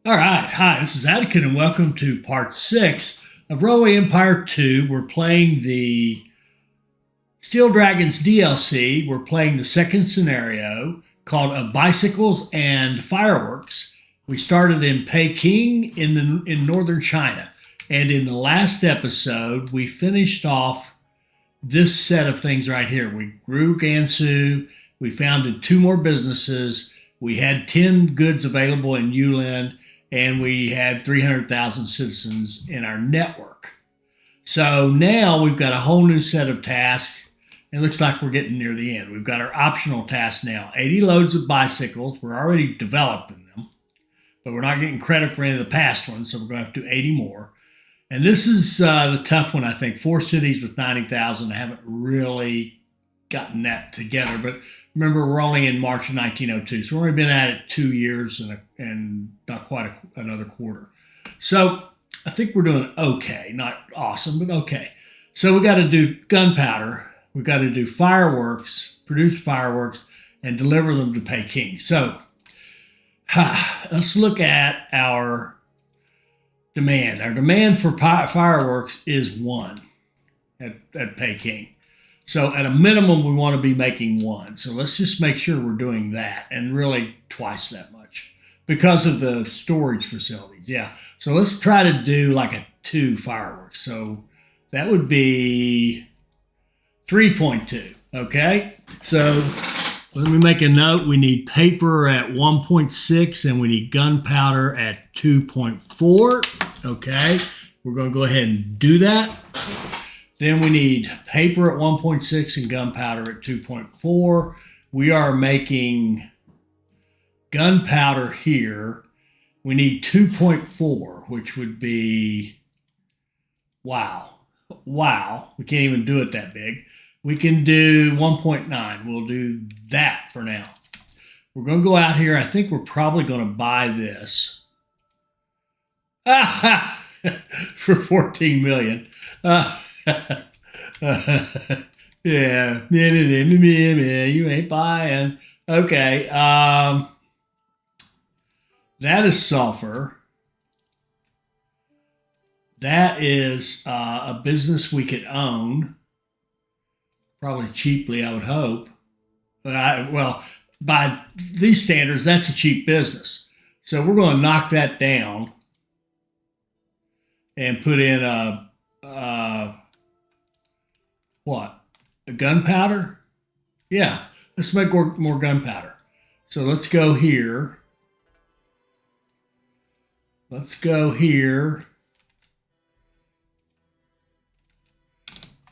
All right. Hi, this is Atkin, and welcome to part six of Railway Empire 2. We're playing the Steel Dragons DLC. We're playing the second scenario called Bicycles and Fireworks. We started in Peking in northern China. And in the last episode, we finished off this set of things right here. We grew Gansu. We founded two more businesses. We had 10 goods available in Yulin, and we had 300,000 citizens in our network. So now we've got a whole new set of tasks. It looks like we're getting near the end. We've got our optional tasks now 80 loads of bicycles. We're already developing them, but we're not getting credit for any of the past ones, so we're going to have to do 80 more. And this is the tough one, I think. Four cities with 90,000. I haven't really gotten that together. But remember, we're only in March of 1902. So we've only been at it 2 years and not quite another quarter. So I think we're doing okay. Not awesome, but okay. So we got to do gunpowder. We've got to do fireworks, produce fireworks, and deliver them to Peking. So let's look at our demand. Our demand for fireworks is one at Peking. So at a minimum, we want to be making one. So let's just make sure we're doing that, and really twice that much because of the storage facilities. Yeah. So let's try to do like a two fireworks. So that would be 3.2. Okay. So let me make a note. We need paper at 1.6 and we need gunpowder at 2.4. Okay. We're going to go ahead and do that. Then we need paper at 1.6 and gunpowder at 2.4. We are making gunpowder here. We need 2.4, which would be, wow. Wow. We can't even do it that big. We can do 1.9. We'll do that for now. We're going to go out here. I think we're probably going to buy this for 14 million. Yeah, you ain't buying. Okay, that is sulfur. That is a business we could own, probably cheaply, I would hope. Well, by these standards, that's a cheap business. So we're going to knock that down and put in what? A gunpowder? Yeah, let's make more gunpowder. So let's go here. Let's go here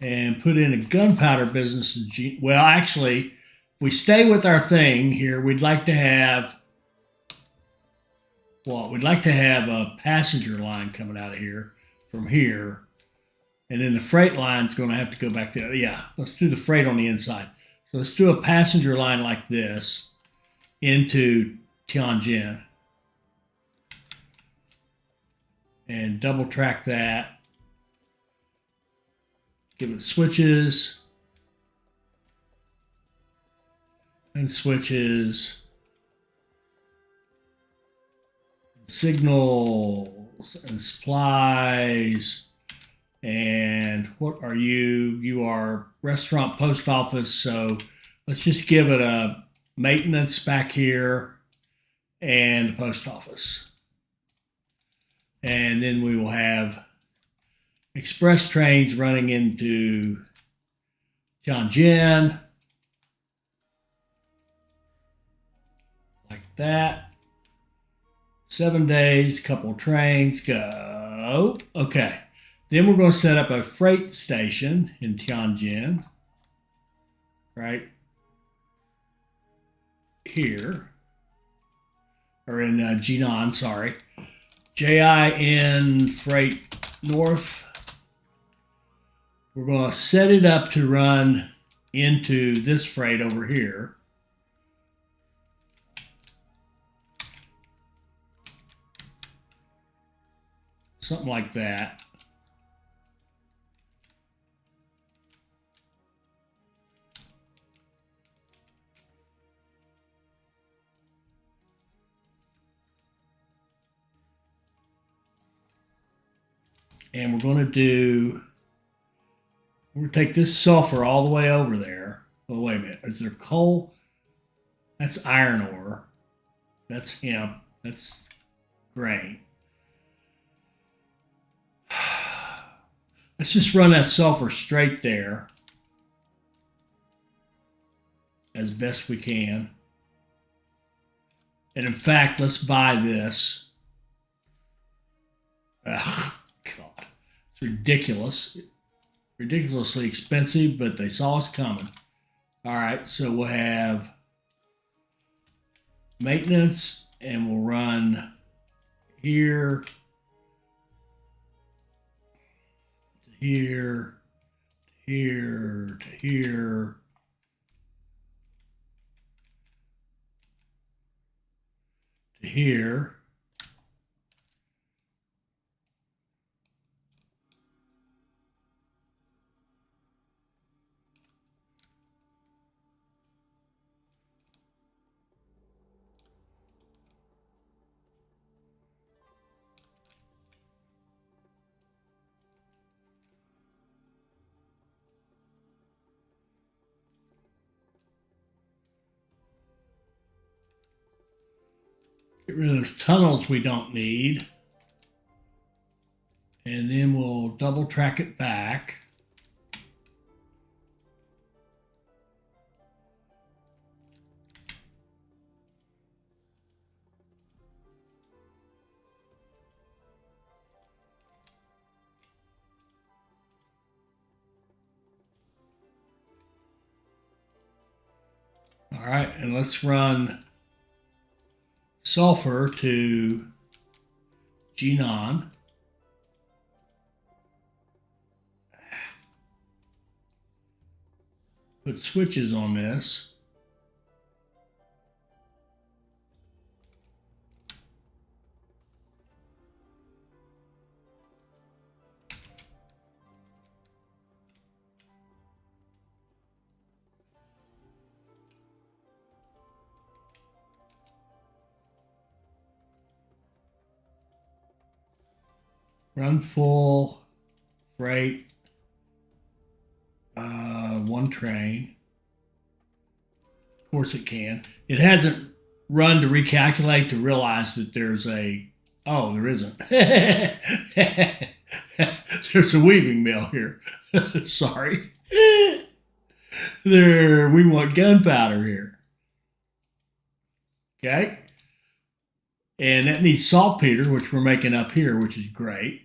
and put in a gunpowder business. Well, actually, if we stay with our thing here, we'd like to have what? We'd like to have a passenger line coming out of here from here. And then the freight line's going to have to go back there. Yeah, let's do the freight on the inside. So let's do a passenger line like this into Tianjin. And double track that. Give it switches. And switches. Signals and supplies. And what are you? You are restaurant post office. So let's just give it a maintenance back here and the post office. And then we will have express trains running into Tianjin. Like that. 7 days, couple trains, go. Okay. Then we're going to set up a freight station in Tianjin, right here, or in Jinan, sorry. JIN Freight North. We're going to set it up to run into this freight over here. Something like that. And we're going to take this sulfur all the way over there. Oh, wait a minute. Is there coal? That's iron ore. That's hemp. That's grain. Let's just run that sulfur straight there as best we can. And in fact, let's buy this. Ugh, God. It's ridiculous. Ridiculously expensive, but they saw us coming. All right, so we'll have maintenance, and we'll run here, here, here, to here, to here. Get rid of those tunnels we don't need. And then we'll double track it back. All right, and let's run sulfur to Jinan. Put switches on this. Run full freight. One train. Of course it can. It hasn't run to recalculate to realize that there's a, oh, there isn't. There's a weaving mill here. Sorry. There, we want gunpowder here. Okay. And that needs saltpeter, which we're making up here, which is great.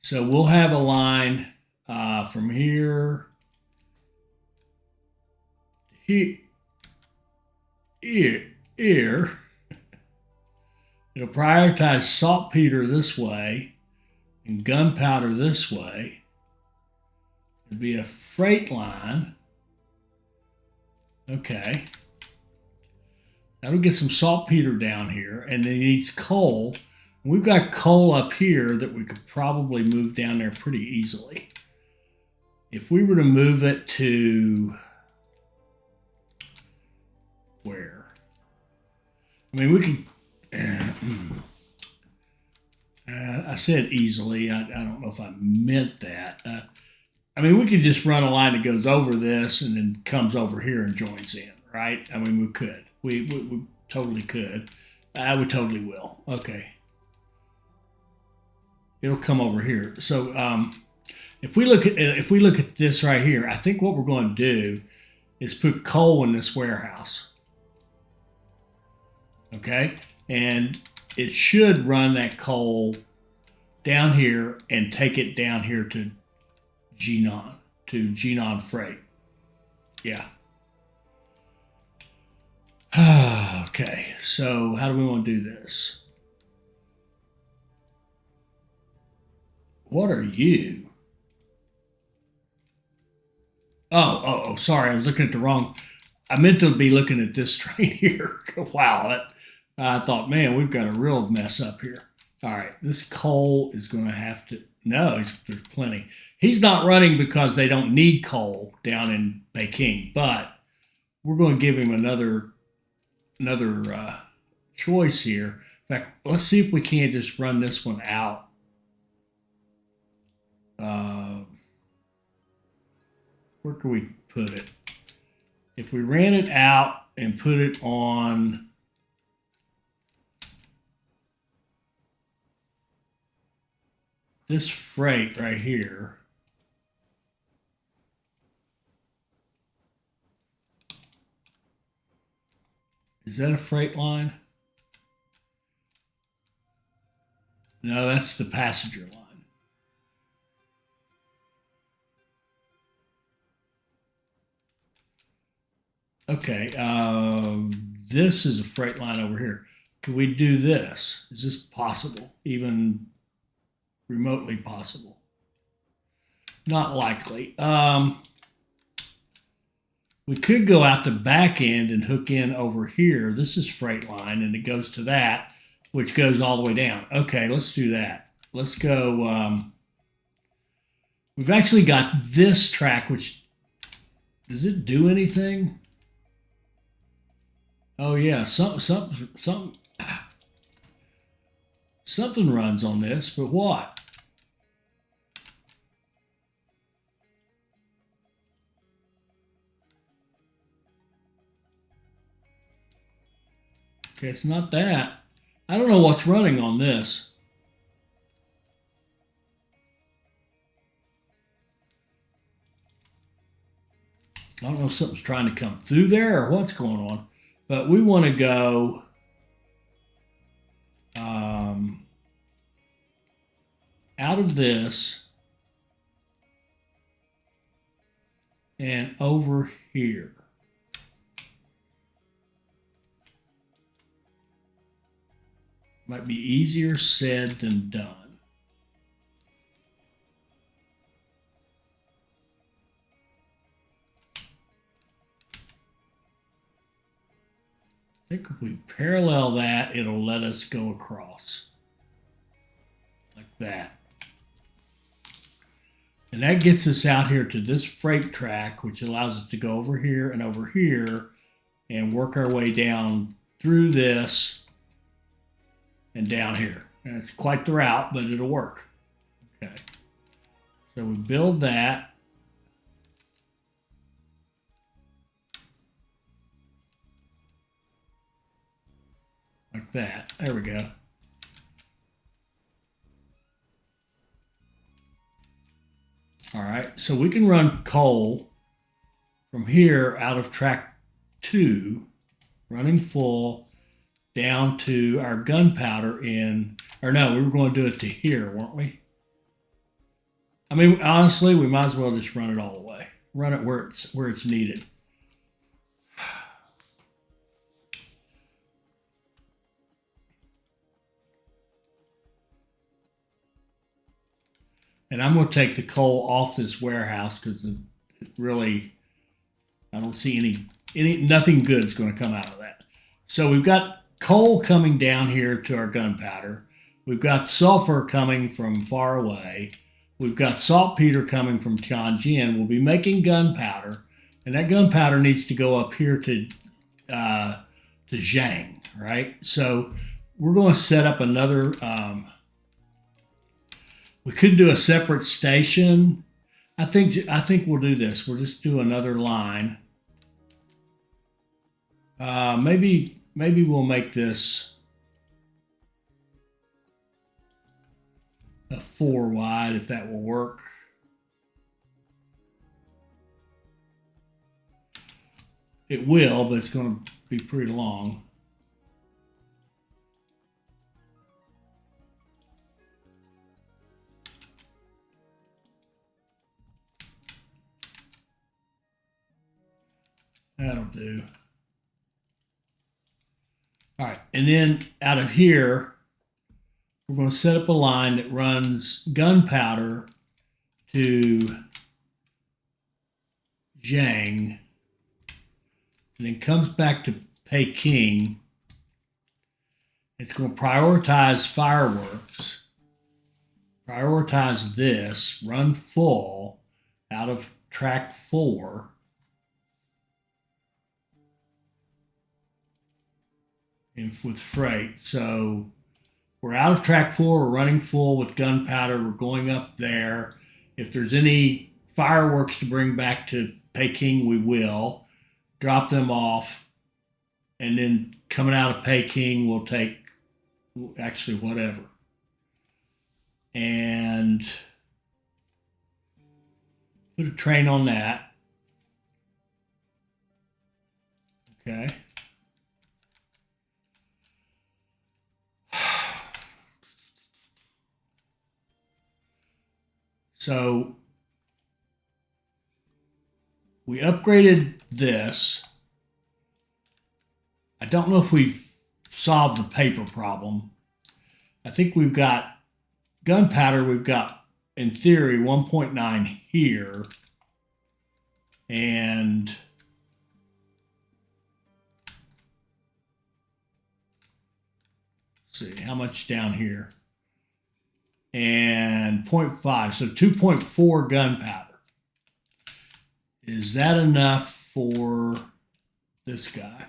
So we'll have a line from here, here, here. It'll prioritize saltpeter this way and gunpowder this way. It'll be a freight line. Okay. That'll get some saltpeter down here, and then it needs coal. We've got coal up here that we could probably move down there pretty easily. If we were to move it to where? I mean, we can. I said easily. I don't know if I meant that. I mean, we could just run a line that goes over this and then comes over here and joins in, right? I mean, we could. We totally could. We totally will. Okay. It'll come over here. So if we look at this right here, I think what we're going to do is put coal in this warehouse. Okay, and it should run that coal down here and take it down here to Jinan Freight. Yeah. Okay, so how do we want to do this? What are you? Oh, sorry, I was looking at the wrong. I meant to be looking at this train here. Wow, I thought, man, we've got a real mess up here. All right, this coal is going to have to, no, there's plenty. He's not running because they don't need coal down in Peking, but we're going to give him another choice here. In fact, let's see if we can't just run this one out where can we put it? If we ran it out and put it on this freight right here, is that a freight line? No, that's the passenger line. Okay, this is a freight line over here. Can we do this? Is this possible? Even remotely possible? Not likely. We could go out the back end and hook in over here. This is freight line, and it goes to that, which goes all the way down. Okay, let's do that. Let's go. We've actually got this track, which does it do anything? Oh yeah, something runs on this, but what? Okay, it's not that. I don't know what's running on this. I don't know if something's trying to come through there or what's going on, but we want to go out of this and over here. Might be easier said than done. I think if we parallel that, it'll let us go across like that. And that gets us out here to this freight track, which allows us to go over here and work our way down through this and down here. And it's quite the route, but it'll work. Okay. So we build that. Like that. There we go. All right, so we can run coal from here out of track 2, running full, down to our gunpowder in, or no, we were going to do it to here, weren't we? I mean, honestly, we might as well just run it all the way. Run it where it's needed. And I'm going to take the coal off this warehouse because it really, I don't see nothing good is going to come out of that. So we've got coal coming down here to our gunpowder. We've got sulfur coming from far away. We've got saltpeter coming from Tianjin. We'll be making gunpowder, and that gunpowder needs to go up here to Zhang, right? So we're going to set up another. We could do a separate station. I think we'll do this. We'll just do another line. Maybe we'll make this a 4 wide if that will work. It will, but it's going to be pretty long. That'll do. All right, and then out of here, we're going to set up a line that runs gunpowder to Zhang, and then comes back to Peking. It's going to prioritize fireworks, prioritize this, run full out of track 4. And with freight. So we're out of track 4, we're running full with gunpowder, we're going up there, If there's any fireworks to bring back to Peking, we will drop them off. And then coming out of Peking, we'll take actually whatever. And put a train on that. Okay. So we upgraded this. I don't know if we've solved the paper problem. I think we've got gunpowder. We've got, in theory, 1.9 here. And let's see, how much down here? And 0.5, so 2.4 gunpowder. Is that enough for this guy?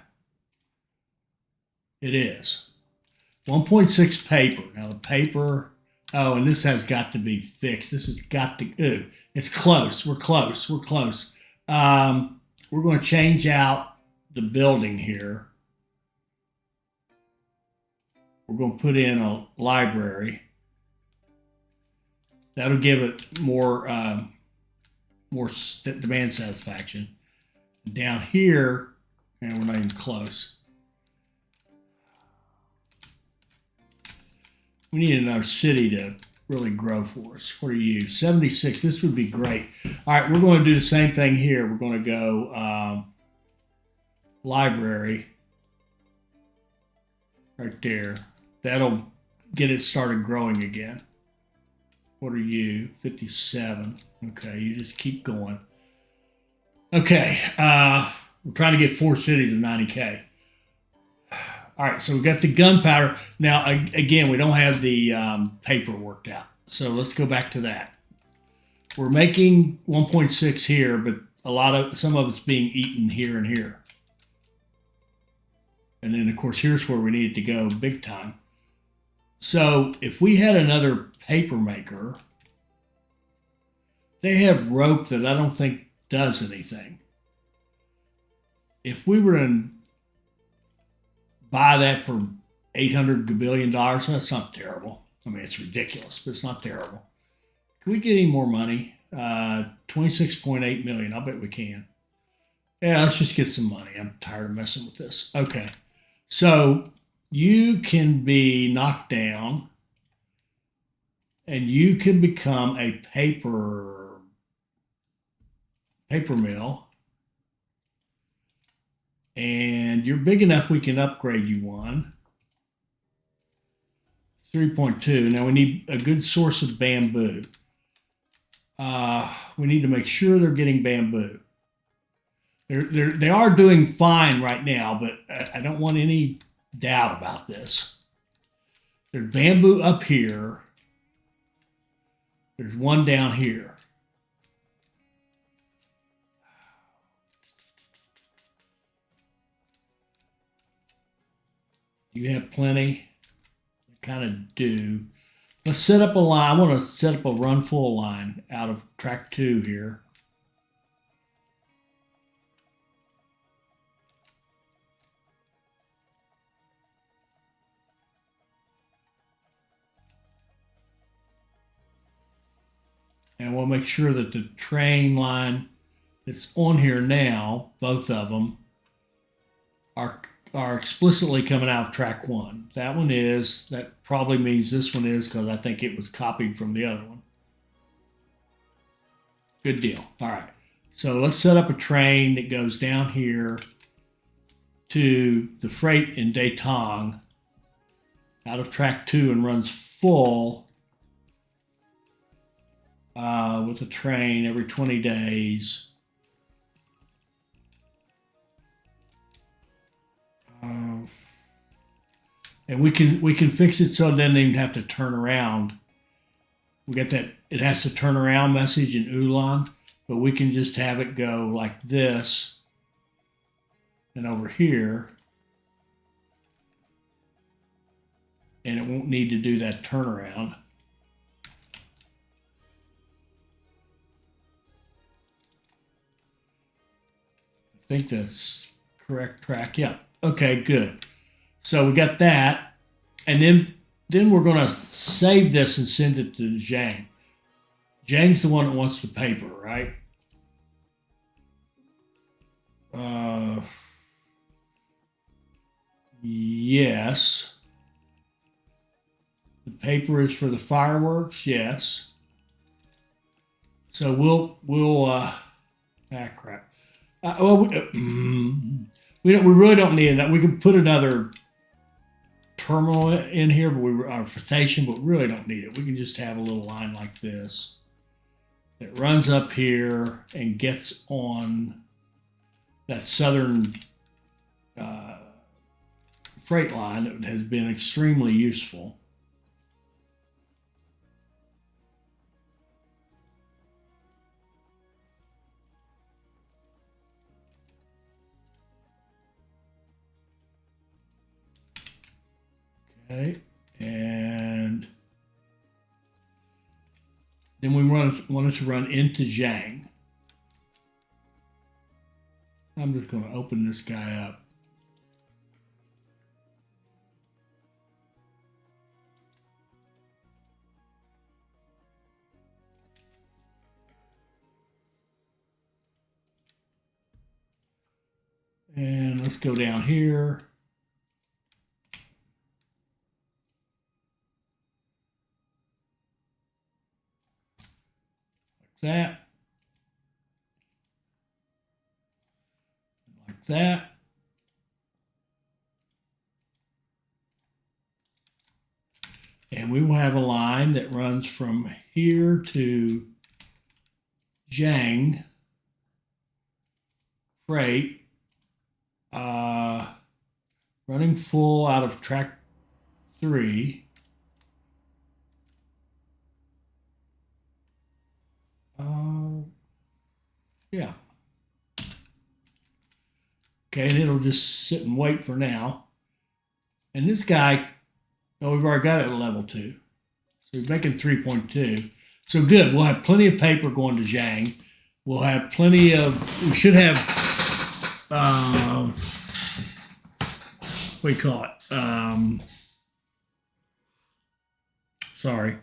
It is. 1.6 paper. Now the paper, oh, and this has got to be fixed. This has got to, ooh, it's close. We're close. We're close. We're going to change out the building here. We're going to put in a library. That'll give it more demand satisfaction. Down here, and we're not even close. We need another city to really grow for us. What are you? 76. This would be great. All right, we're going to do the same thing here. We're going to go library right there. That'll get it started growing again. What are you? 57. Okay, you just keep going. Okay, we're trying to get 4 cities of 90K. All right, so we got the gunpowder. Now, again, we don't have the paper worked out. So let's go back to that. We're making 1.6 here, but some of it's being eaten here and here. And then, of course, here's where we need it to go big time. So if we had another paper maker, they have rope that I don't think does anything. If we were to buy that for $800 billion, that's not terrible. I mean, it's ridiculous, but it's not terrible. Can we get any more money? 26.8 million. I bet we can. Yeah, let's just get some money. I'm tired of messing with this. Okay. So you can be knocked down and you can become a paper mill. And you're big enough we can upgrade you one. 3.2. Now we need a good source of bamboo. We need to make sure they're getting bamboo. They are doing fine right now, but I don't want any doubt about this. There's bamboo up here. There's one down here. You have plenty? I kind of do. Let's set up a line. I want to set up a run full line out of track 2 here. And we'll make sure that the train line that's on here now, both of them, are explicitly coming out of track 1. That one is. That probably means this one is because I think it was copied from the other one. Good deal. All right. So let's set up a train that goes down here to the freight in Datong out of track 2 and runs full with a train every 20 days. And we can fix it so it doesn't even have to turn around. We got that it has to turn around message in Ulan, but we can just have it go like this and over here, and it won't need to do that turnaround. think that's correct track. Yeah. Okay, good. So we got that. And then we're going to save this and send it to Zhang. Zhang's the one that wants the paper, right? Yes. The paper is for the fireworks, yes. So we'll crap. We really don't need that. We can put another terminal in here, but our station, but we really don't need it. We can just have a little line like this that runs up here and gets on that southern freight line that has been extremely useful. Okay, and then we want it to run into Zhang. I'm just going to open this guy up. And let's go down here. Like that. Like that. And we will have a line that runs from here to Zhang freight, running full out of track 3. Yeah. Okay, and it'll just sit and wait for now. And this guy, oh, we've already got it at level 2. So we're making 3.2. So good. We'll have plenty of paper going to Zhang. We'll have plenty of, we should have, what do you call it? Sorry.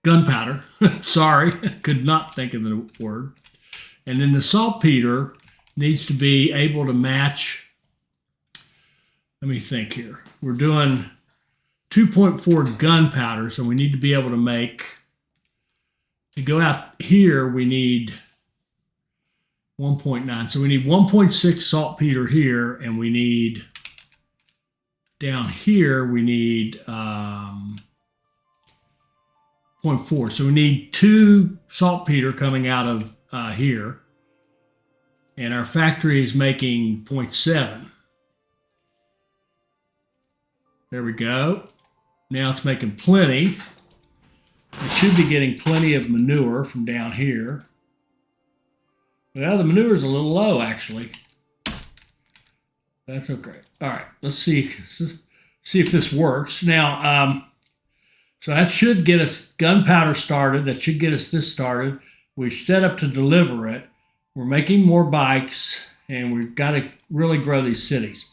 Gunpowder. Sorry. Could not think of the word. And then the saltpeter needs to be able to match. Let me think here. We're doing 2.4 gunpowder, so we need to be able to make, to go out here, we need 1.9. So we need 1.6 saltpeter here, and we need, down here, we need 0.4. So we need 2 saltpeter coming out of here. And our factory is making 0.7. There we go. Now it's making plenty. It should be getting plenty of manure from down here. Well, the manure is a little low, actually. That's okay. All right, let's see if this works. Now, so that should get us gunpowder started. That should get us this started. We're set up to deliver it. We're making more bikes, and we've got to really grow these cities.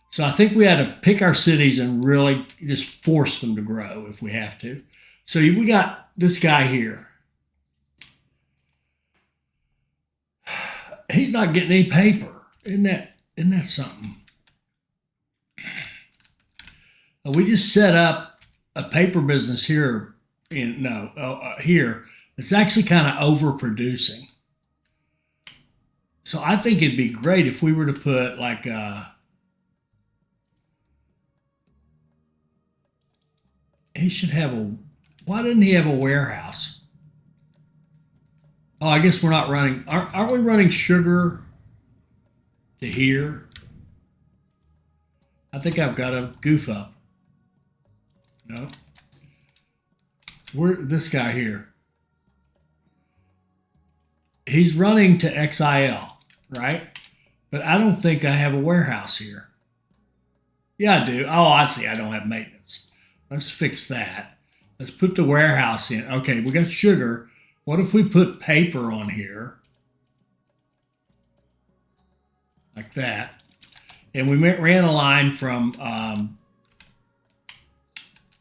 So I think we had to pick our cities and really just force them to grow if we have to. So we got this guy here. He's not getting any paper. Isn't that something? We just set up a paper business here here. It's actually kind of overproducing. So I think it'd be great if we were to put like he should have why didn't he have a warehouse? Oh, I guess we're not running, aren't we running sugar to here? I think I've got a goof up. No. This guy here. He's running to XIL, right? But I don't think I have a warehouse here. Yeah, I do. Oh, I see. I don't have maintenance. Let's fix that. Let's put the warehouse in. Okay, we got sugar. What if we put paper on here? like that. And we ran a line from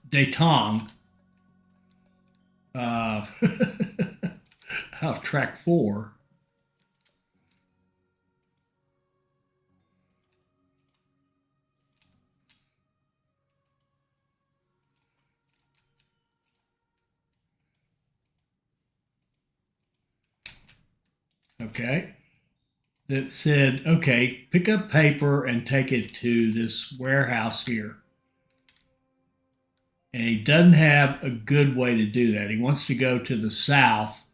Datong out of track 4. Okay. That said, okay, pick up paper and take it to this warehouse here. And he doesn't have a good way to do that. He wants to go to the south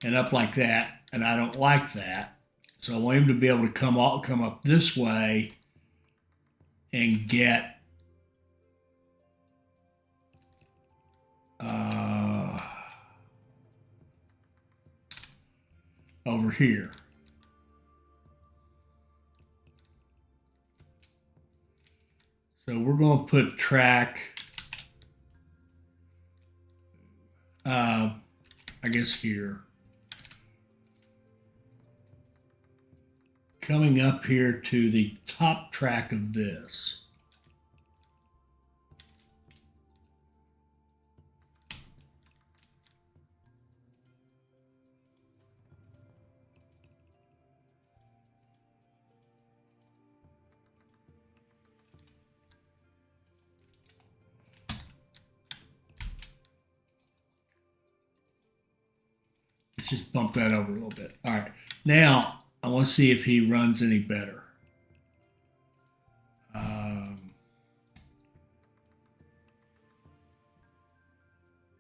and up like that, and I don't like that. So I want him to be able to come up this way and get over here. So we're going to put track, I guess here. Coming up here to the top track of this. Let's just bump that over a little bit. All right. Now, I want to see if he runs any better.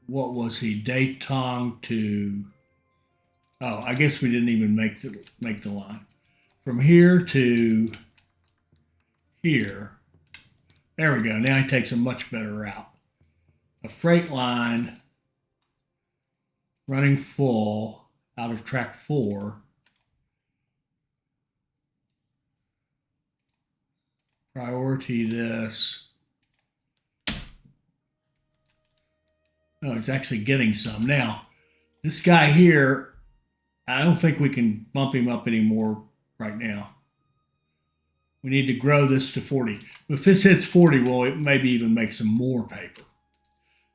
What was he? Datong to... Oh, I guess we didn't even make the line. From here to here. There we go. Now he takes a much better route. A freight line running full out of track 4. Priority this. Oh, he's actually getting some. Now, this guy here, I don't think we can bump him up anymore right now. We need to grow this to 40. If this hits 40, well, it maybe even make some more paper.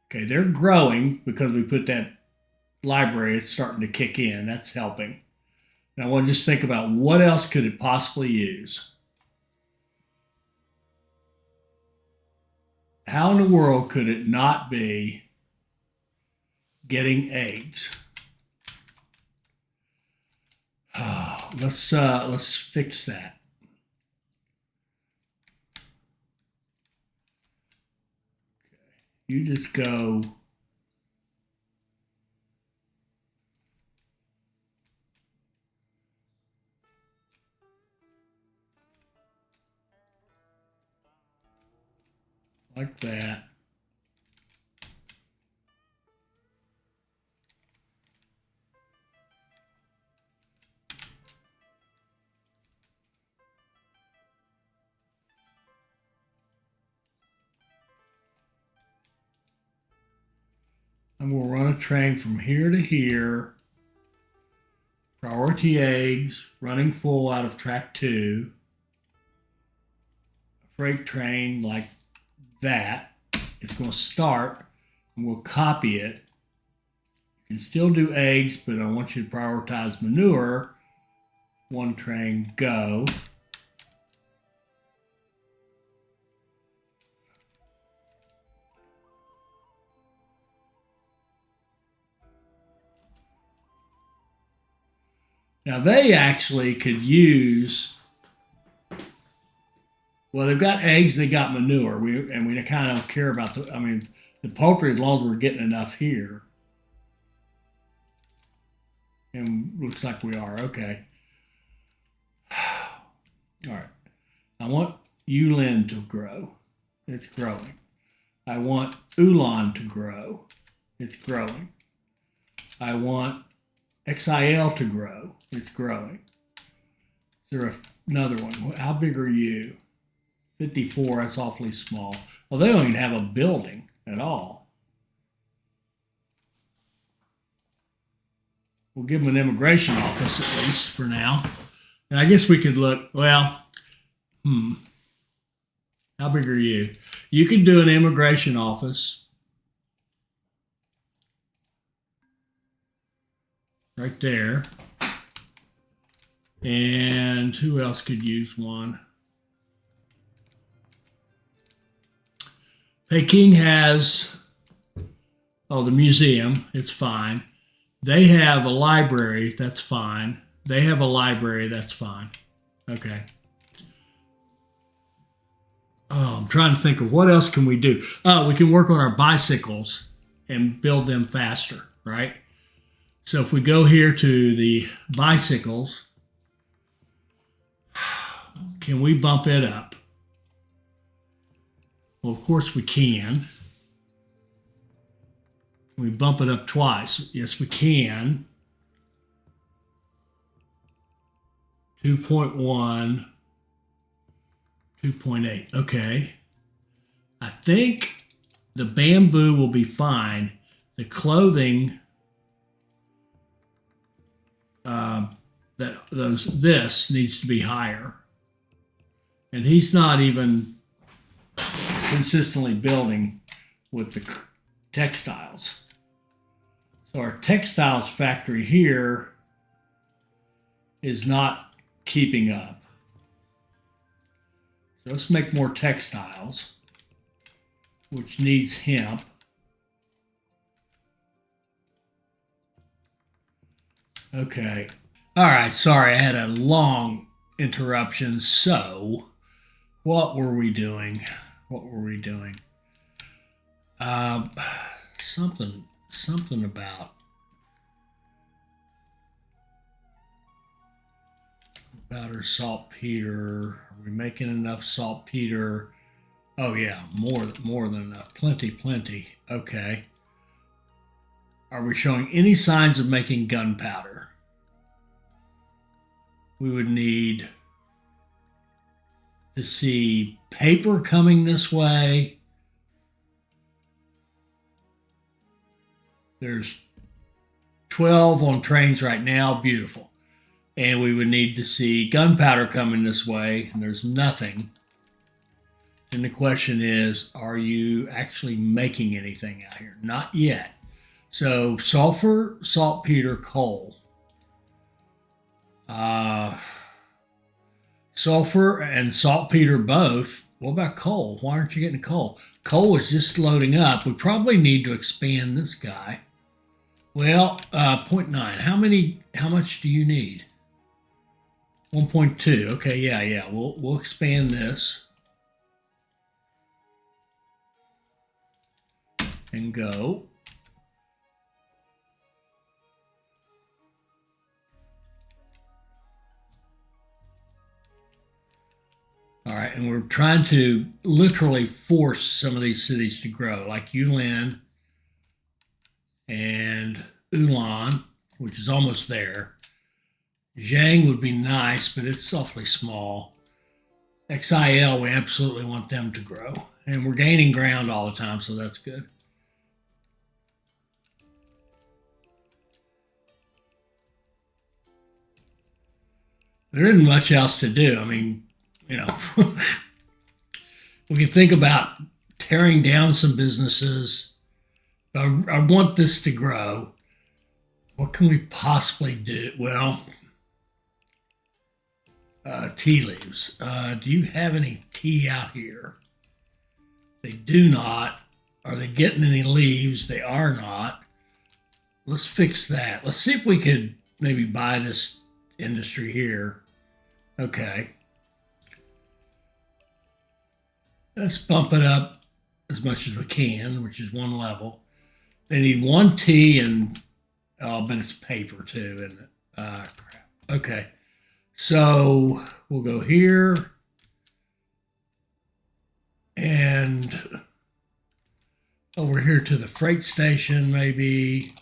Okay, they're growing because we put that library. It's starting to kick in. That's helping. Now, I want to just think about what else could it possibly use. How in the world could it not be getting eggs? Oh, let's fix that. Okay. You just go like that. I'm going to run a train from here to here. Priority eggs, running full out of track 2. A freight train like that. It's going to start, and we'll copy it. You can still do eggs, but I want you to prioritize manure. One train, go. Now they actually could use, well, they've got eggs, they got manure. We kind of don't care about the poultry as long as we're getting enough here. And looks like we are, okay. All right. I want Yulin to grow. It's growing. I want Ulan to grow. It's growing. I want XIL to grow. It's growing. Is there another one? How big are you? 54, that's awfully small. Well, they don't even have a building at all. We'll give them an immigration office at least for now. And I guess we could look, well, how big are you? You could do an immigration office right there. And who else could use one? Peking has, oh, the museum, it's fine. They have a library, that's fine. They have a library, that's fine. Okay. Oh, I'm trying to think of what else can we do. Oh, we can work on our bicycles and build them faster, right? So if we go here to the bicycles, can we bump it up? Well, of course we can. Can we bump it up twice? Yes, we can. 2.1, 2.8. Okay. I think the bamboo will be fine. The clothing, this needs to be higher. And he's not even consistently building with the textiles. So our textiles factory here is not keeping up. So let's make more textiles, which needs hemp. Okay. All right. Sorry, I had a long interruption. So, what were we doing? What were we doing? Something about powder saltpeter. Are we making enough saltpeter? Oh yeah, more than enough. Plenty. Okay. Are we showing any signs of making gunpowder? We would need to see paper coming this way. There's 12 on trains right now. Beautiful. And we would need to see gunpowder coming this way, and there's nothing. And the question is, are you actually making anything out here? Not yet. So sulfur, saltpeter, coal. Sulfur and saltpeter both. What about coal? Why aren't you getting coal? Coal is just loading up. We probably need to expand this guy. Well, 0.9. How much do you need? 1.2. Okay, yeah. We'll expand this. And go. All right, and we're trying to literally force some of these cities to grow, like Yulin and Ulan, which is almost there. Zhang would be nice, but it's awfully small. XIL, we absolutely want them to grow. And we're gaining ground all the time, so that's good. There isn't much else to do. I mean, we can think about tearing down some businesses. I want this to grow. What can we possibly do? Well, tea leaves. Do you have any tea out here? They do not. Are they getting any leaves? They are not. Let's fix that. Let's see if we could maybe buy this industry here. Okay. Let's bump it up as much as we can, which is one level. They need one tea and, oh, but it's paper too, isn't it? Crap. Okay. So we'll go here and over here to the freight station, maybe.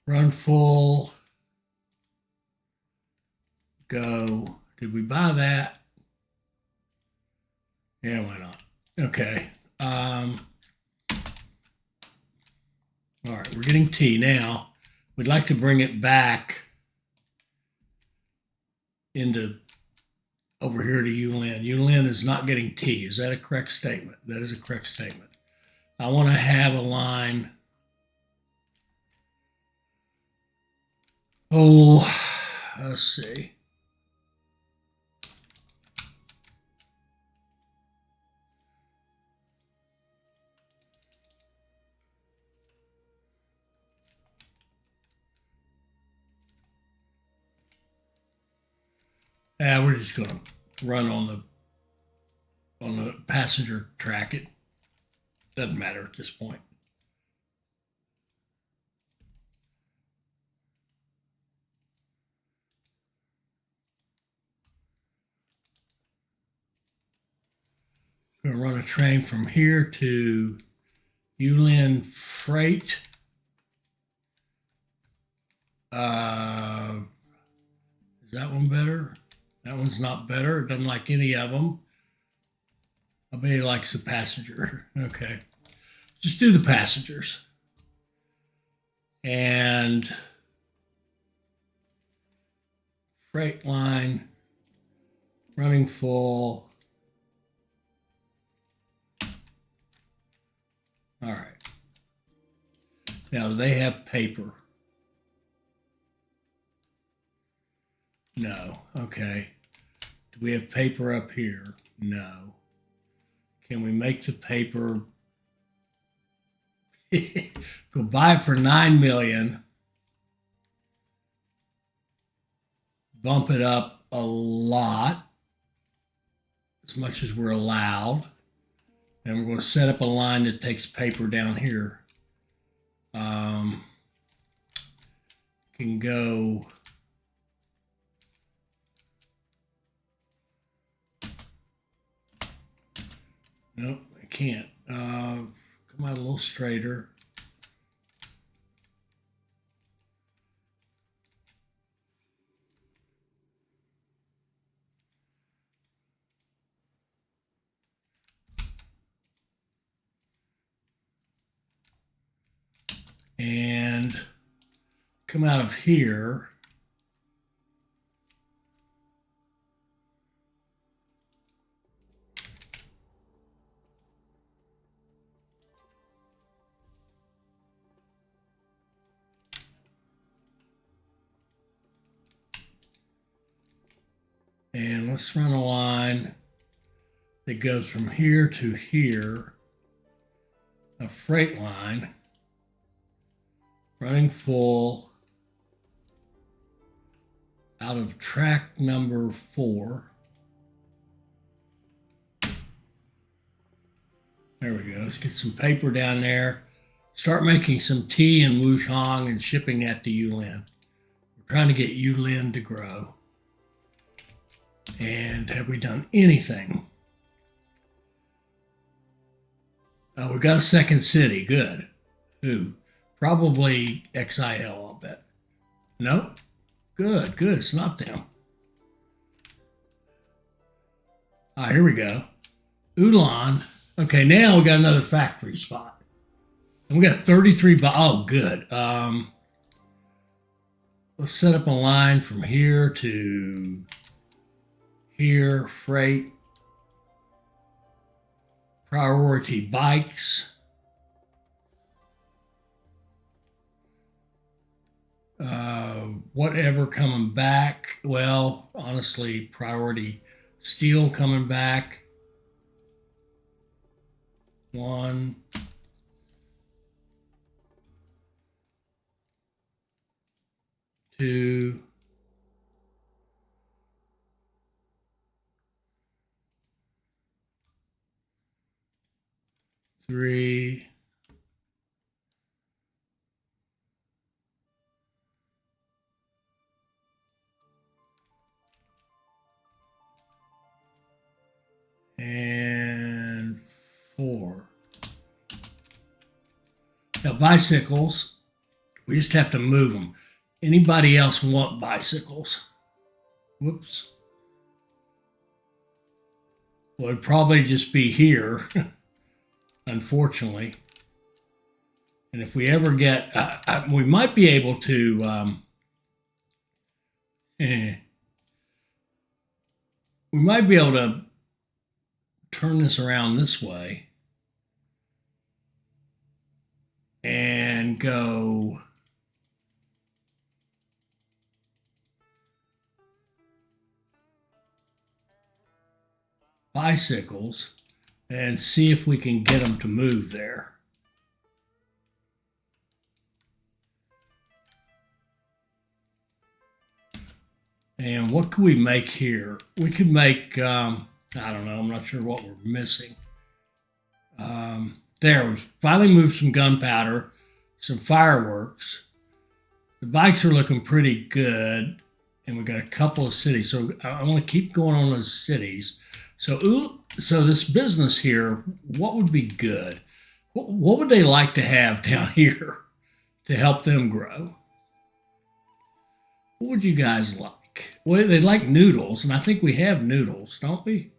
Run full. Go. Did we buy that? Yeah, why not? Okay. All right, we're getting T now. We'd like to bring it back into over here to ULN. ULN is not getting T. Is that a correct statement? That is a correct statement. I want to have a line. Oh, let's see. We're just going to run on the passenger track. It doesn't matter at this point. We're going to run a train from here to ULN Freight. Is that one better? That one's not better. It doesn't like any of them. I bet he likes the passenger. Okay. Just do the passengers. And freight line running full. All right. Now, do they have paper? No. Okay. Do we have paper up here? No. Can we make the paper go buy it for $9 million? Bump it up a lot, as much as we're allowed. And we're going to set up a line that takes paper down here. Can go. Nope, I can't. Come out a little straighter. And come out of here. And let's run a line that goes from here to here, a freight line, running full out of track number 4. There we go. Let's get some paper down there. Start making some tea in Wuchang and shipping that to Yulin. We're trying to get Yulin to grow. And have we done anything? Oh, we got a second city. Good. Who? Probably XIL, I'll bet. Nope. Good, good. It's not them. Ah, here we go. Ulan. Okay, now we got another factory spot. And we got 33 oh, good. Let's set up a line from here to here, freight, priority bikes. Whatever coming back. Well, honestly, priority steel coming back. 1, 2, 3, 4. Now, bicycles, We just have to move them. Anybody else want bicycles? Whoops. Well, it'd probably just be here, unfortunately. And if we ever get, we might be able to, we might be able to turn this around this way and go bicycles and see if we can get them to move there. And what could we make here? We could make, I don't know, I'm not sure what we're missing. There, we finally moved some gunpowder, some fireworks. The bikes are looking pretty good, and we've got a couple of cities. So I want to keep going on those cities. So this business here, what would be good? What would they like to have down here to help them grow? What would you guys like? Well, they like noodles, and I think we have noodles, don't we?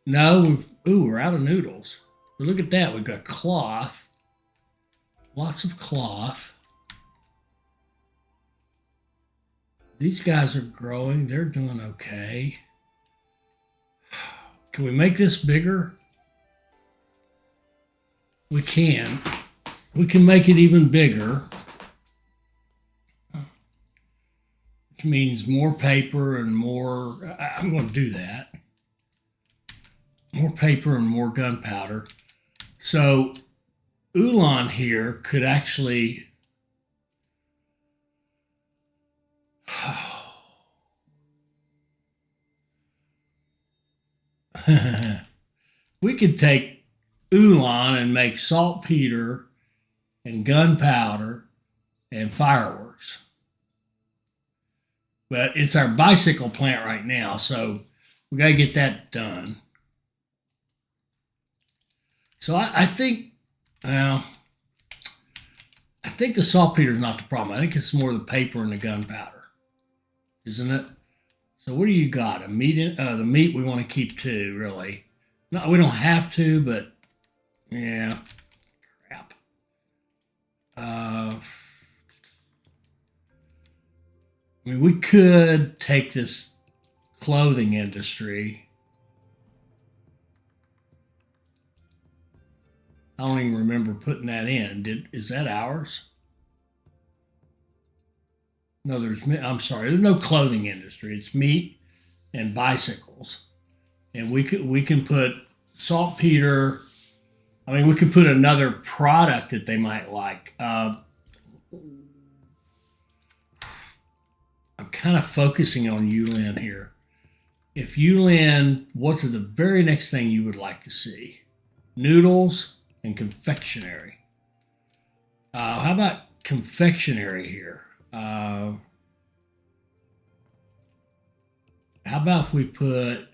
No, we're out of noodles. But look at that. We've got cloth, lots of cloth. These guys are growing. They're doing okay. Can we make this bigger? We can. We can make it even bigger. Which means more paper and more. I'm going to do that. More paper and more gunpowder. So Ulan here could actually. We could take Ulan and make saltpeter and gunpowder and fireworks. But it's our bicycle plant right now, so we got to get that done. So I think, well, I think the saltpeter is not the problem. I think it's more the paper and the gunpowder, isn't it? So what do you got? The meat we want to keep too, really. No, we don't have to, but yeah, crap. I mean, we could take this clothing industry. I don't even remember putting that in. Is that ours? No, I'm sorry. There's no clothing industry. It's meat and bicycles, and we can put saltpeter. I mean, we could put another product that they might like. I'm kind of focusing on Yulin here. If Yulin, what's the very next thing you would like to see? Noodles and confectionery. How about confectionery here? How about if we put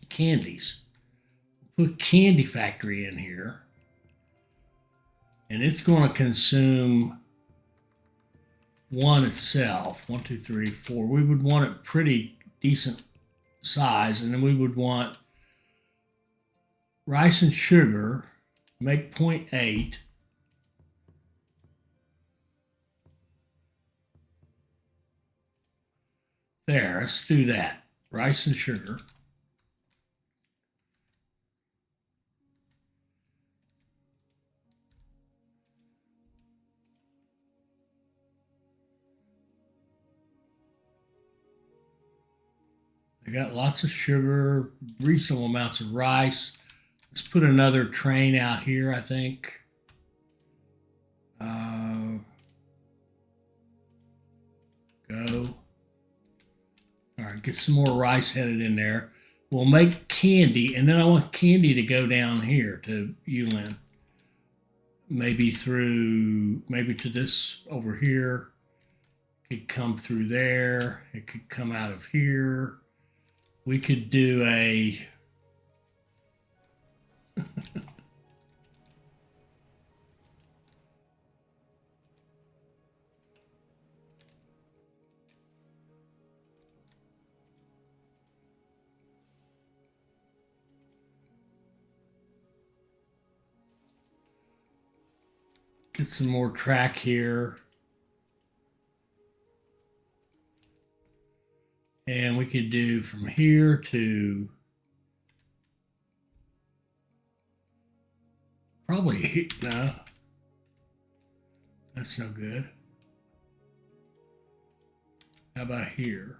candies? Put candy factory in here, and it's going to consume one itself. 1, 2, 3, 4. We would want it pretty decent size, and then we would want rice and sugar. Make 0.8. There, let's do that. Rice and sugar. I got lots of sugar, reasonable amounts of rice. Let's put another train out here, I think. Go. All right, get some more rice headed in there. We'll make candy, and then I want candy to go down here to Yulin. Maybe to this over here. It could come through there. It could come out of here. We could do a get some more track here. And we could do from here to probably, no, that's no good. How about here?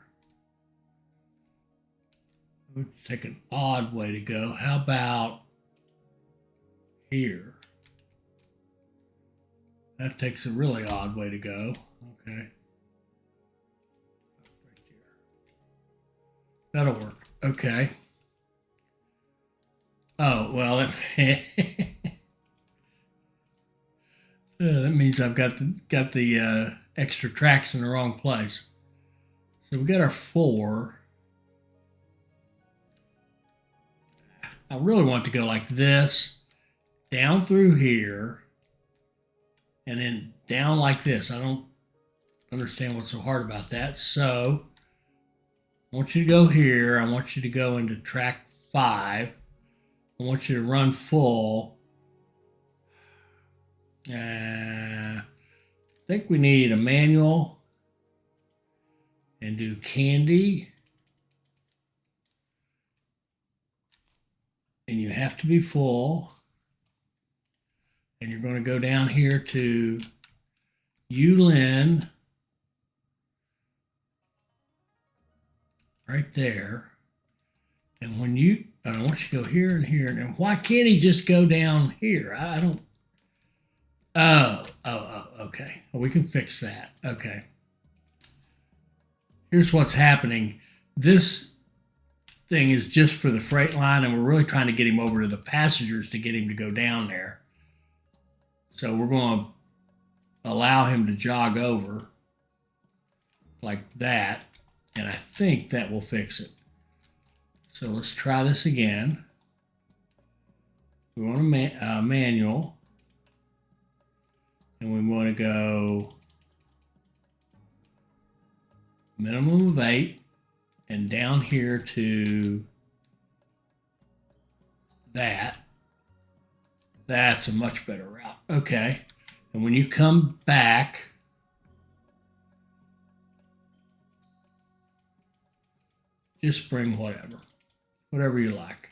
We'll take an odd way to go. How about here? That takes a really odd way to go. Okay. That'll work. Okay. Oh, well, that means I've got the extra tracks in the wrong place. So we got our 4. I really want to go like this, down through here, and then down like this. I don't understand what's so hard about that. So I want you to go here. I want you to go into track 5. I want you to run full. I think we need a manual and do candy. And you have to be full. And you're going to go down here to Yulin. Right there. And when you, and I want you to go here and here. And why can't he just go down here? I don't. Oh, okay. Well, we can fix that. Okay. Here's what's happening. This thing is just for the freight line, and we're really trying to get him over to the passengers to get him to go down there. So we're going to allow him to jog over like that. And I think that will fix it. So let's try this again. We want a manual. And we want to go minimum of 8 and down here to that. That's a much better route. Okay. And when you come back, just bring whatever you like.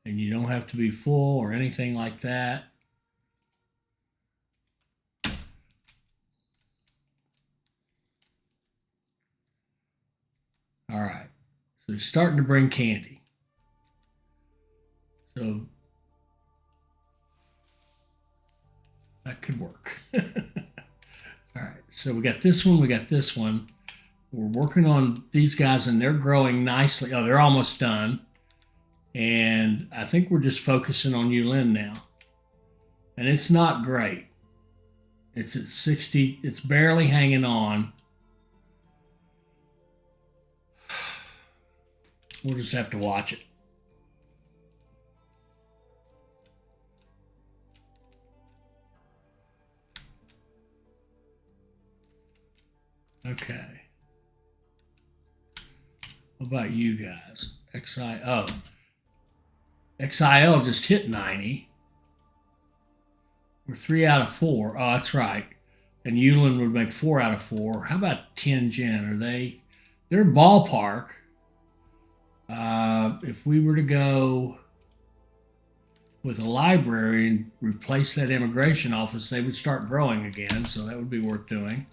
And you don't have to be full or anything like that. All right. So he's starting to bring candy. So that could work. All right. So we got this one. We got this one. We're working on these guys, and they're growing nicely. Oh, they're almost done. And I think we're just focusing on Yulin now. And it's not great. It's at 60. It's barely hanging on. We'll just have to watch it. Okay. What about you guys? XIL just hit 90. We're 3 out of 4. Oh, that's right. And Yulin would make 4 out of 4. How about Tianjin? Are they're ballpark. If we were to go with a library and replace that immigration office, they would start growing again. So that would be worth doing.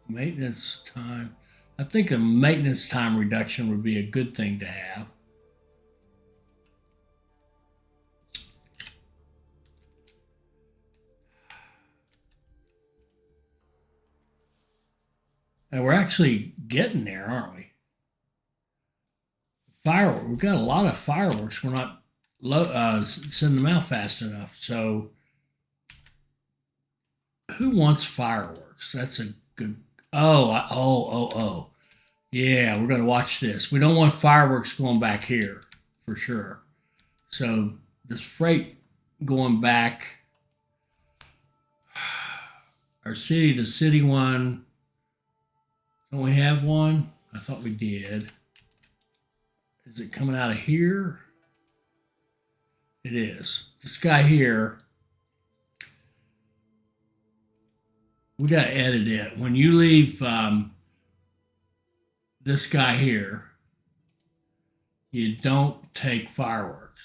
Maintenance time. I think a maintenance time reduction would be a good thing to have. And we're actually getting there, aren't we? Fireworks. We've got a lot of fireworks. We're not sending them out fast enough. So who wants fireworks? That's a good. Oh. Yeah, we're going to watch this. We don't want fireworks going back here for sure. So this freight going back. our city to city one. Don't we have one? I thought we did. Is it coming out of here? It is. This guy here, we got to edit it. When you leave this guy here, you don't take fireworks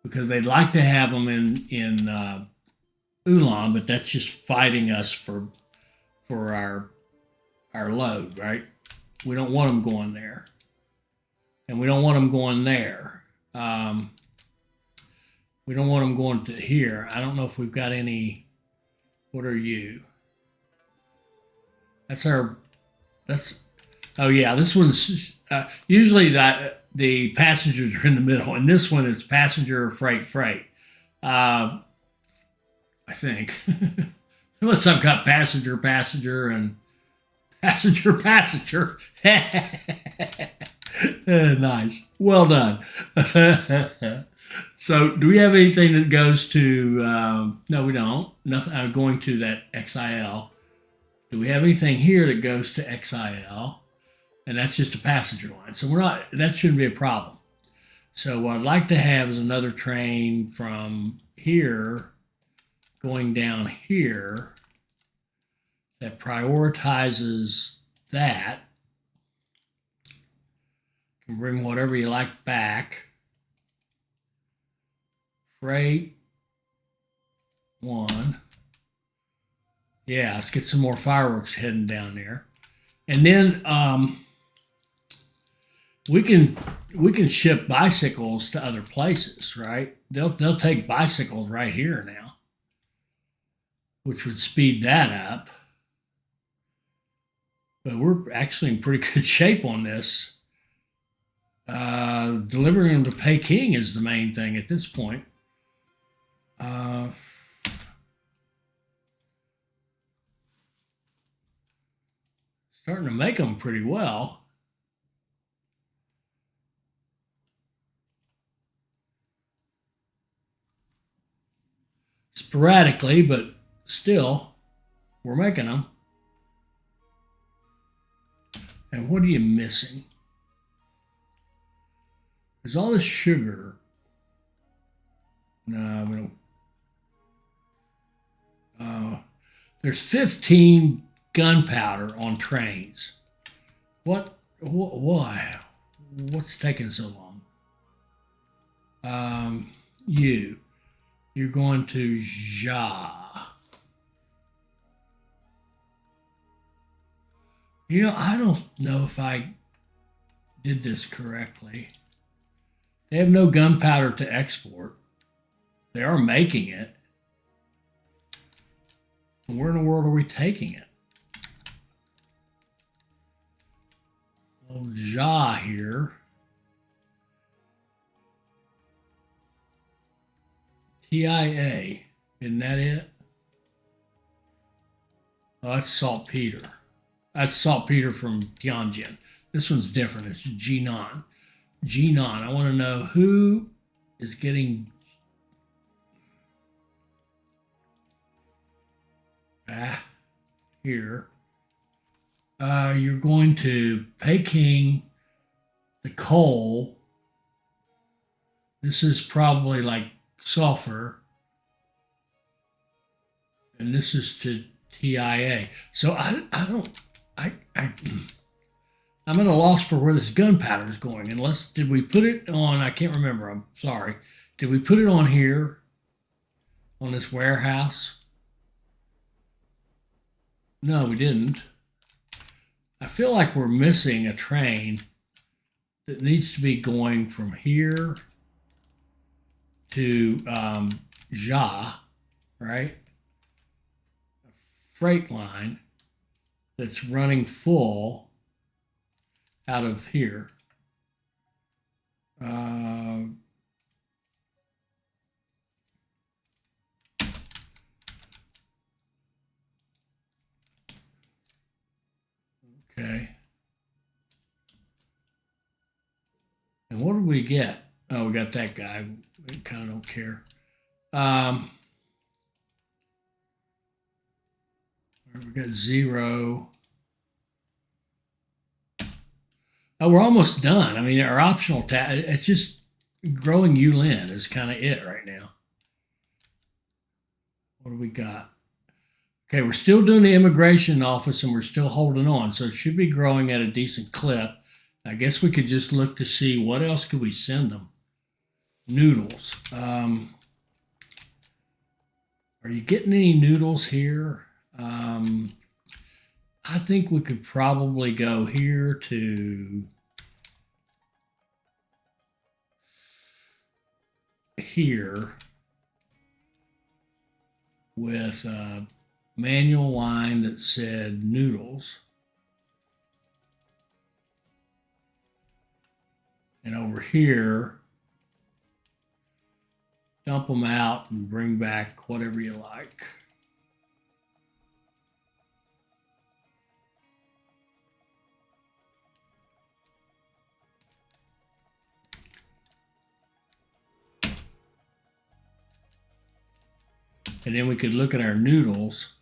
because they'd like to have them in Ulan, but that's just fighting us for our load, right? We don't want them going there, and we don't want them going there. We don't want them going to here. I don't know if we've got any. What are you? That's our. That's. Oh yeah, this one's usually that the passengers are in the middle, and this one is passenger freight. I think unless I've got passenger and passenger. Nice, well done. So, do we have anything that goes to? No, we don't. Nothing. Going to that XIL. Do we have anything here that goes to XIL? And that's just a passenger line. So we're not. That shouldn't be a problem. So what I'd like to have is another train from here going down here that prioritizes that. You can bring whatever you like back. Freight one. Yeah, let's get some more fireworks heading down there. And then we can ship bicycles to other places, right? They'll take bicycles right here now, which would speed that up. But we're actually in pretty good shape on this. Delivering them to Peking is the main thing at this point. Starting to make them pretty well. Sporadically, but still, we're making them. And what are you missing? There's all this sugar. No, we don't. There's 15 gunpowder on trains. Why? What's taking so long? You're going to Ja. I don't know if I did this correctly. They have no gunpowder to export. They are making it. Where in the world are we taking it? Well, Ja here. TIA. Isn't that it? Oh, that's saltpeter. That's saltpeter from Tianjin. This one's different. It's Jinan. I want to know who is getting here. You're going to Peking, the coal. This is probably like sulfur. And this is to TIA. So I'm at a loss for where this gunpowder is going. Unless, did we put it on? I can't remember. I'm sorry. Did we put it on here? On this warehouse? No, we didn't. I feel like we're missing a train that needs to be going from here to Ja, right? A freight line that's running full out of here. Okay. And what did we get? Oh, we got that guy. We kind of don't care. We got 0. Oh, we're almost done. I mean, our optional task, it's just growing Yulin is kind of it right now. What do we got? Okay, we're still doing the immigration office and we're still holding on. So it should be growing at a decent clip. I guess we could just look to see what else could we send them. Noodles. Are you getting any noodles here? I think we could probably go here to here with a manual line that said noodles. And over here, dump them out and bring back whatever you like. And then we could look at our noodles,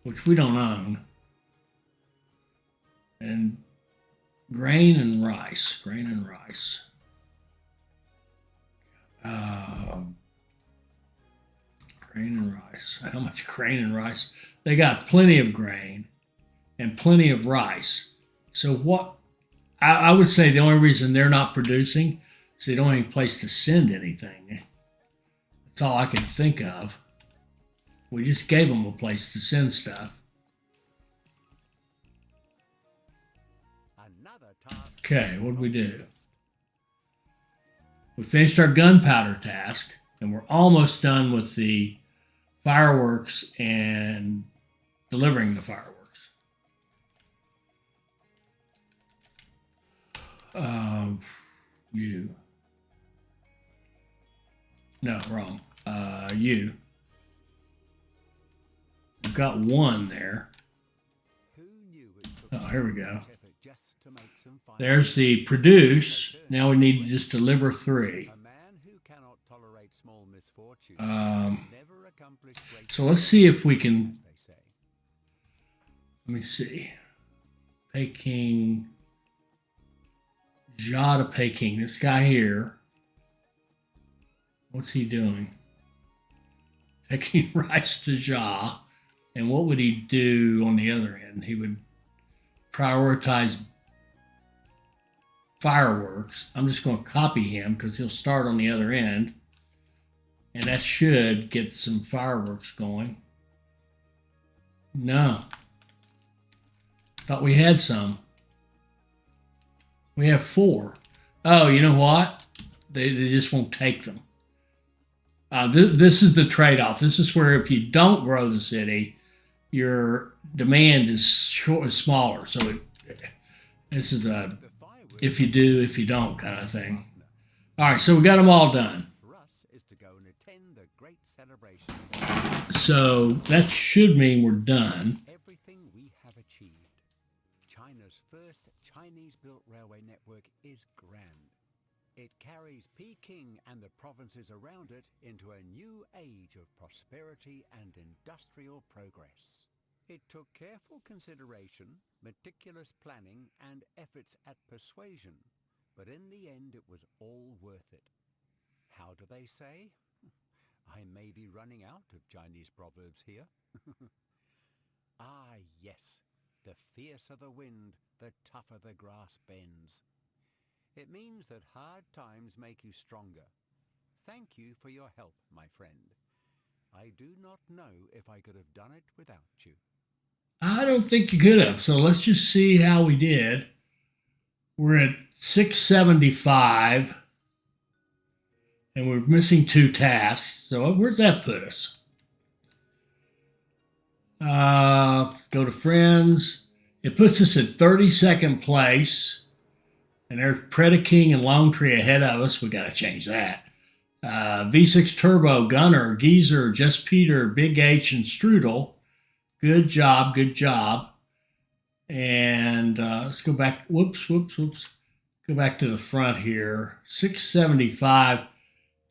which we don't own. And grain and rice. Grain and rice. Grain and rice. How much grain and rice? They got plenty of grain and plenty of rice. So what I would say the only reason they're not producing is they don't have any place to send anything. That's all I can think of. We just gave them a place to send stuff. Okay, what did we do? We finished our gunpowder task, and we're almost done with the fireworks and delivering the fireworks. You. No, wrong. You. We've got 1 there. Oh, here we go. There's the produce. Now we need to just deliver 3. So let's see if we can. Let me see. Peking. Ja to Peking. This guy here. What's he doing? Taking rice to Ja. And what would he do on the other end? He would prioritize fireworks. I'm just going to copy him because he'll start on the other end. And that should get some fireworks going. No. Thought we had some. We have 4. Oh, you know what? They just won't take them. This is the trade-off. This is where if you don't grow the city, your demand is smaller. So this is a if you do, if you don't kind of thing. All right, so we got them all done. So that should mean we're done. Everything we have achieved. China's first Chinese-built railway network is grand. It carries Peking and the provinces around it into a new age of prosperity and industrial progress. It took careful consideration, meticulous planning, and efforts at persuasion, but in the end it was all worth it. How do they say? I may be running out of Chinese proverbs here. Ah, yes, the fiercer the wind, the tougher the grass bends. It means that hard times make you stronger. Thank you for your help, my friend. I do not know if I could have done it without you. I don't think you could have. So let's just see how we did. We're at 675. And we're missing 2 tasks. So where's that put us? Go to friends. It puts us at 32nd place. And there's Peking and Lone Tree ahead of us. We got to change that. V6 Turbo, Gunner, Geezer, Just Peter, Big H, and Strudel. Good job, good job. And let's go back. Whoops. Go back to the front here. 675.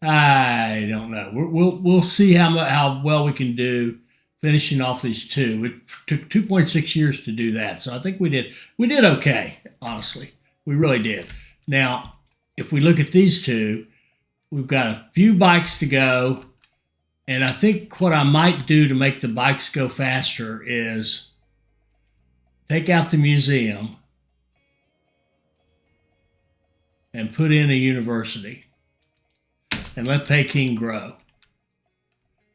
I don't know. We'll see how well we can do finishing off these two. It took 2.6 years to do that. So I think we did okay, honestly. We really did. Now, if we look at these two, we've got a few bikes to go. And I think what I might do to make the bikes go faster is take out the museum and put in a university and let Peking grow.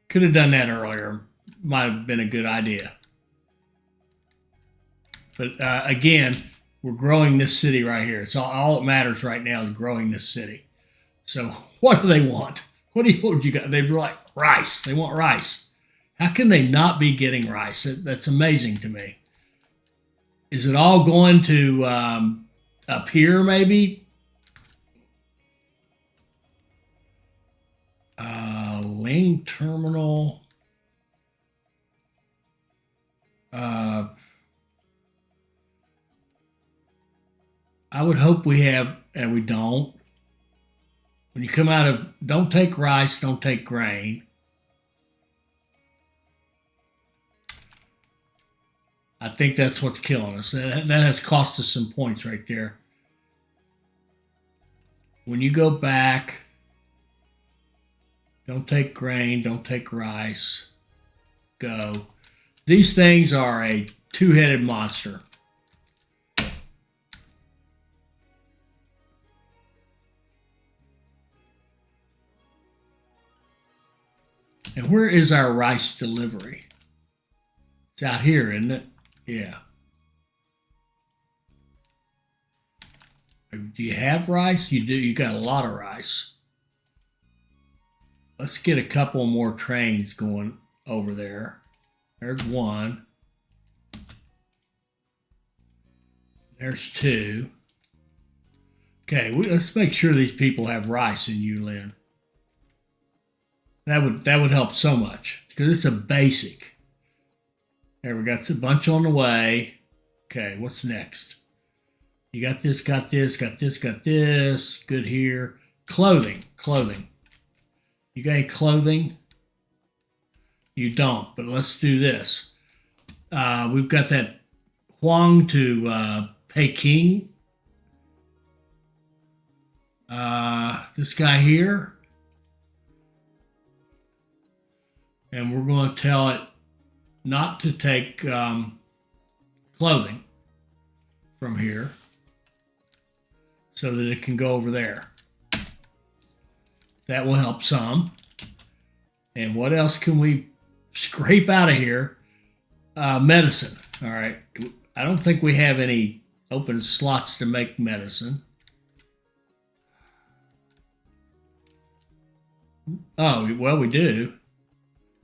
Could have done that earlier. Might have been a good idea. But again, we're growing this city right here. It's all that matters right now is growing this city. So what do they want? What would you got? They'd be like, rice. They want rice. How can they not be getting rice? That's amazing to me. Is it all going to up here maybe? Ling Terminal. I would hope we have, and we don't. When you come out of, don't take rice, don't take grain. I think that's what's killing us. That has cost us some points right there. When you go back, don't take grain, don't take rice. Go. These things are a two-headed monster. And where is our rice delivery? It's out here, isn't it? Yeah. Do you have rice? You do. You got a lot of rice. Let's get a couple more trains going over there. There's one. There's two. Okay, let's make sure these people have rice in Yulin. That would help so much because it's a basic. There, we got a bunch on the way. Okay, what's next? You got this, got this, got this, got this. Good here. Clothing. You got any clothing? You don't, but let's do this. We've got that Huang to Peking. This guy here. And we're going to tell it not to take clothing from here so that it can go over there. That will help some. And what else can we scrape out of here? Medicine. All right. I don't think we have any open slots to make medicine. Oh, well, we do.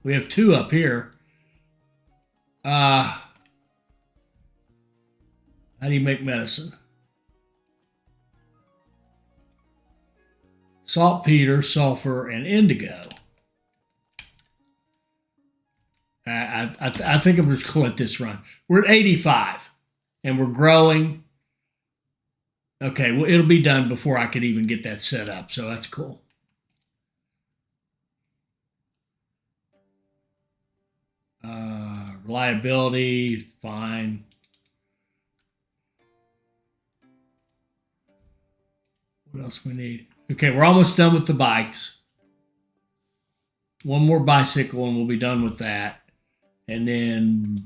We have two up here. How do you make medicine? Saltpeter, sulfur, and indigo. I think I'm just going to let this run. We're at 85, and we're growing. Okay, well, it'll be done before I could even get that set up, so that's cool. Reliability, fine. What else we need? Okay, we're almost done with the bikes. One more bicycle and we'll be done with that. And then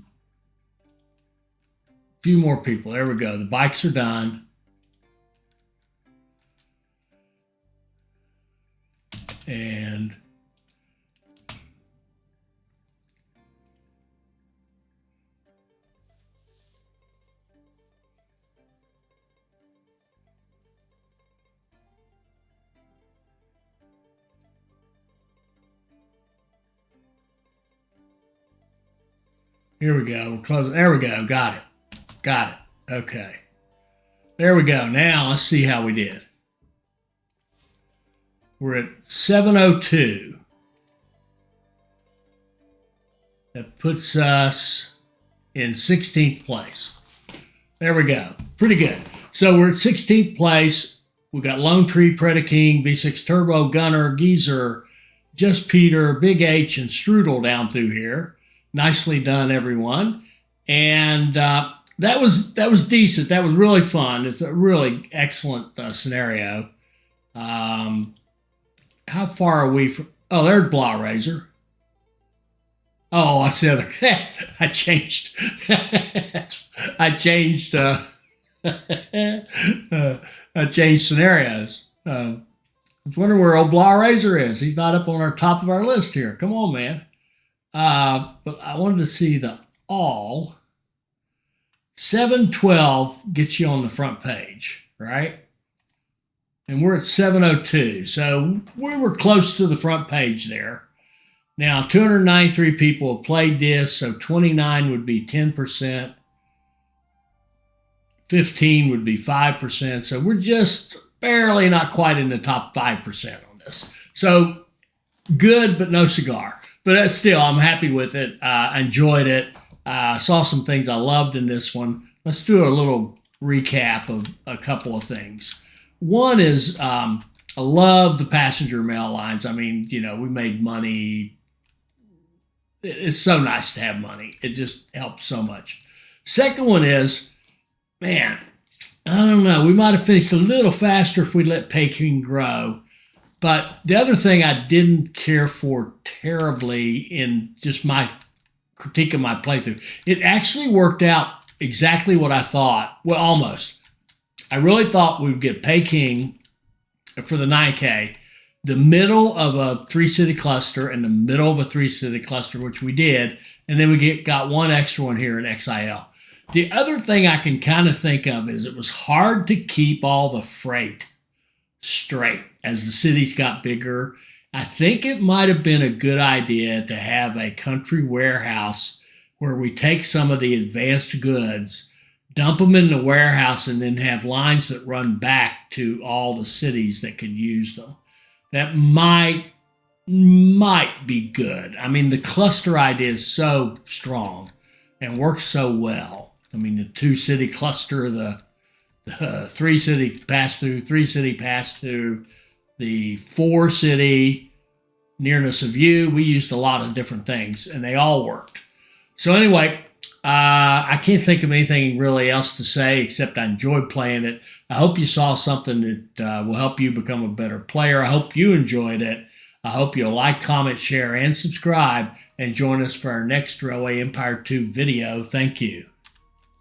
a few more people. There we go. The bikes are done. And here we go. We're closing. There we go. Got it. Okay. There we go. Now let's see how we did. We're at 702. That puts us in 16th place. There we go. Pretty good. So we're at 16th place. We got Lone Tree, Predaking, V6 Turbo, Gunner, Geezer, Just Peter, Big H, and Strudel down through here. Nicely done, everyone. And that was decent. That was really fun. It's a really excellent scenario. Um, how far are we from? Oh, there's Blah Razor. Oh, I see other. I changed. I changed. I changed scenarios. I was wondering where old Blah Razor is. He's not up on our top of our list here. Come on, man. But I wanted to see the all. 712 gets you on the front page, right? And we're at 702. So we were close to the front page there. Now, 293 people have played this, so 29 would be 10%. 15 would be 5%. So we're just barely not quite in the top 5% on this. So good, but no cigar. But still, I'm happy with it. I enjoyed it. Saw some things I loved in this one. Let's do a little recap of a couple of things. One is I love the passenger mail lines. I mean, we made money. It's so nice to have money. It just helps so much. Second one is, man, I don't know. We might have finished a little faster if we let Peking grow. But the other thing I didn't care for terribly in just my critique of my playthrough, it actually worked out exactly what I thought. Well, almost. I really thought we'd get Peking for the 9K, the middle of a 3-city cluster and the middle of a 3-city cluster, which we did. And then we got one extra one here in XIL. The other thing I can kind of think of is it was hard to keep all the freight straight as the cities got bigger. I think it might have been a good idea to have a country warehouse where we take some of the advanced goods, dump them in the warehouse, and then have lines that run back to all the cities that could use them. That might be good. I mean, the cluster idea is so strong and works so well. I mean, the 2-city cluster, the 3-city pass-through, 3-city pass-through, the 4-city nearness of you. We used a lot of different things, and they all worked. So anyway, I can't think of anything really else to say except I enjoyed playing it. I hope you saw something that will help you become a better player. I hope you enjoyed it. I hope you'll like, comment, share, and subscribe, and join us for our next Railway Empire 2 video. Thank you.